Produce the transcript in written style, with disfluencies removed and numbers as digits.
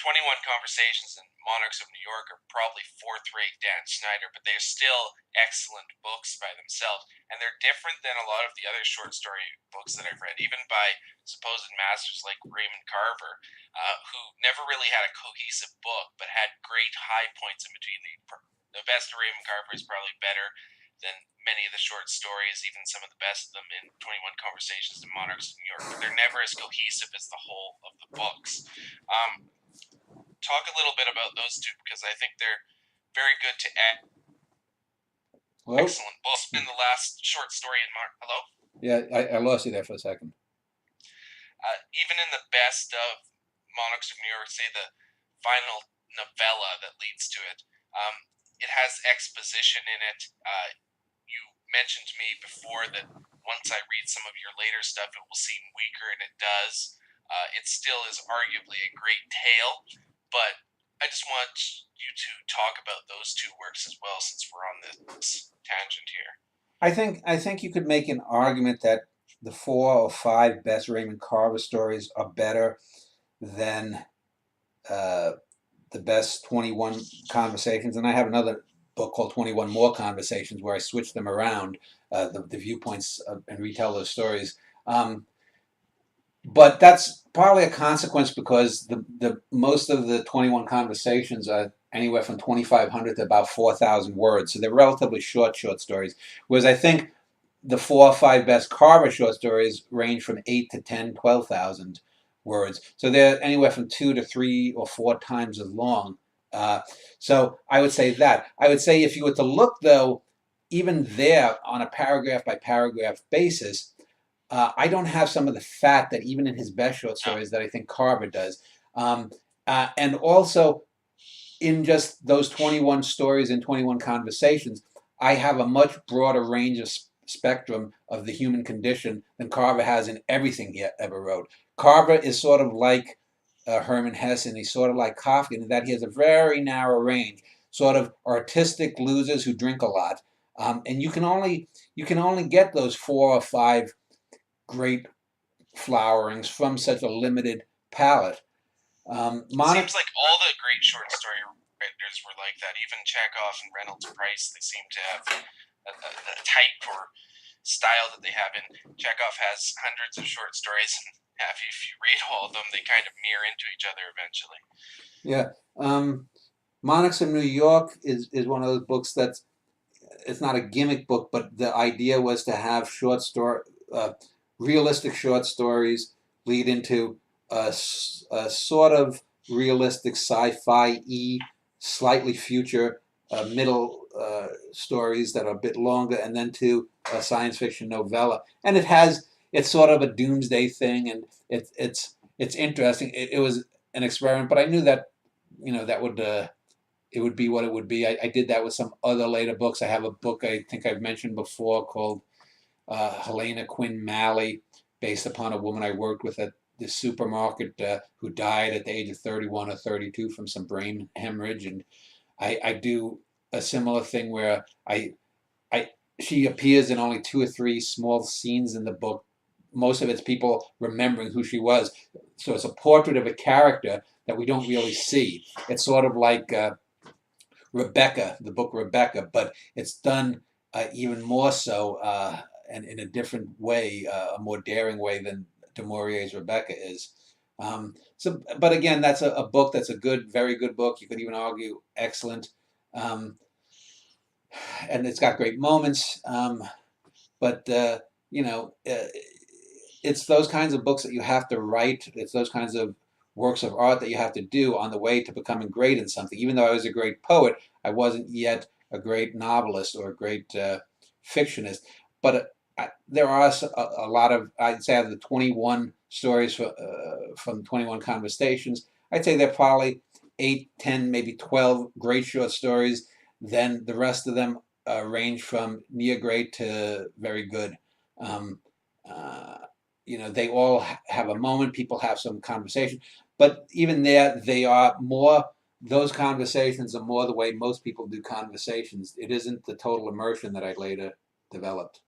21 Conversations and Monarchs of New York are probably fourth rate Dan Schneider, but they're still excellent books by themselves. And they're different than a lot of the other short story books that I've read, even by supposed masters like Raymond Carver, who never really had a cohesive book, but had great high points in between. The best of Raymond Carver is probably better than many of the short stories, even some of the best of them in 21 Conversations and Monarchs of New York, but they're never as cohesive as the whole of the books. Talk a little bit about those two, because I think they're very good to add. Hello? Excellent. Well, it's been the last short story in Hello? Yeah, I lost you there for a second. Even in the best of Monarchs of New York, say the final novella that leads to it, it has exposition in it. You mentioned to me before that once I read some of your later stuff, it will seem weaker, and it does. It still is arguably a great tale, but I just want you to talk about those two works as well, since we're on this tangent here. I think you could make an argument that the 4 or 5 best Raymond Carver stories are better than uh, the best 21 Conversations. And I have another book called 21 More Conversations where I switch them around, the viewpoints and retell those stories. But that's probably a consequence because the most of the 21 Conversations are anywhere from 2,500 to about 4,000 words, so they're relatively short stories. Whereas I think the 4 or 5 best Carver short stories range from 8 to 10, 12,000 words, so they're anywhere from 2 to 3 or 4 times as long. So I would say that. I would say if you were to look though, even there on a paragraph by paragraph basis, I don't have some of the fat that even in his best short No. stories that I think Carver does. And also in just those 21 stories and 21 Conversations, I have a much broader range of spectrum of the human condition than Carver has in everything he ever wrote. Carver is sort of like Herman Hesse, and he's sort of like Kafka in that he has a very narrow range, sort of artistic losers who drink a lot. And you can only get those 4 or 5 great flowerings from such a limited palette. It Monica, seems like all the great short story writers were like that. Even Chekhov and Reynolds Price, they seem to have a type or style that they have. And Chekhov has hundreds of short stories, and if you read all of them, they kind of mirror into each other eventually. yeah, Monarchs of New York is one of those books that's it's not a gimmick book, but the idea was to have realistic short stories lead into a sort of realistic sci-fi slightly future middle stories that are a bit longer, and then to a science fiction novella. And it's sort of a doomsday thing, and it's interesting. It was an experiment, but I knew that that would it would be what it would be. I did that with some other later books. I have a book I think I've mentioned before called Helena Quinn Malley, based upon a woman I worked with at the supermarket who died at the age of 31 or 32 from some brain hemorrhage. And I do a similar thing where I she appears in only 2 or 3 small scenes in the book. Most of it's people remembering who she was. So it's a portrait of a character that we don't really see. It's sort of like Rebecca, the book Rebecca, but it's done even more so and in a different way, a more daring way than Du Maurier's Rebecca is. But again, that's a book that's a good, very good book. You could even argue excellent, um, and it's got great moments. But it's those kinds of books that you have to write. It's those kinds of works of art that you have to do on the way to becoming great in something. Even though I was a great poet, I wasn't yet a great novelist or a great fictionist. But there are a lot of, I'd say, out of the 21 stories from 21 Conversations, I'd say there are probably 8, 10, maybe 12 great short stories. Then the rest of them range from near great to very good. Um, uh, they all have a moment. People have some conversation, but even there, they are more. Those conversations are more the way most people do conversations. It isn't the total immersion that I later developed.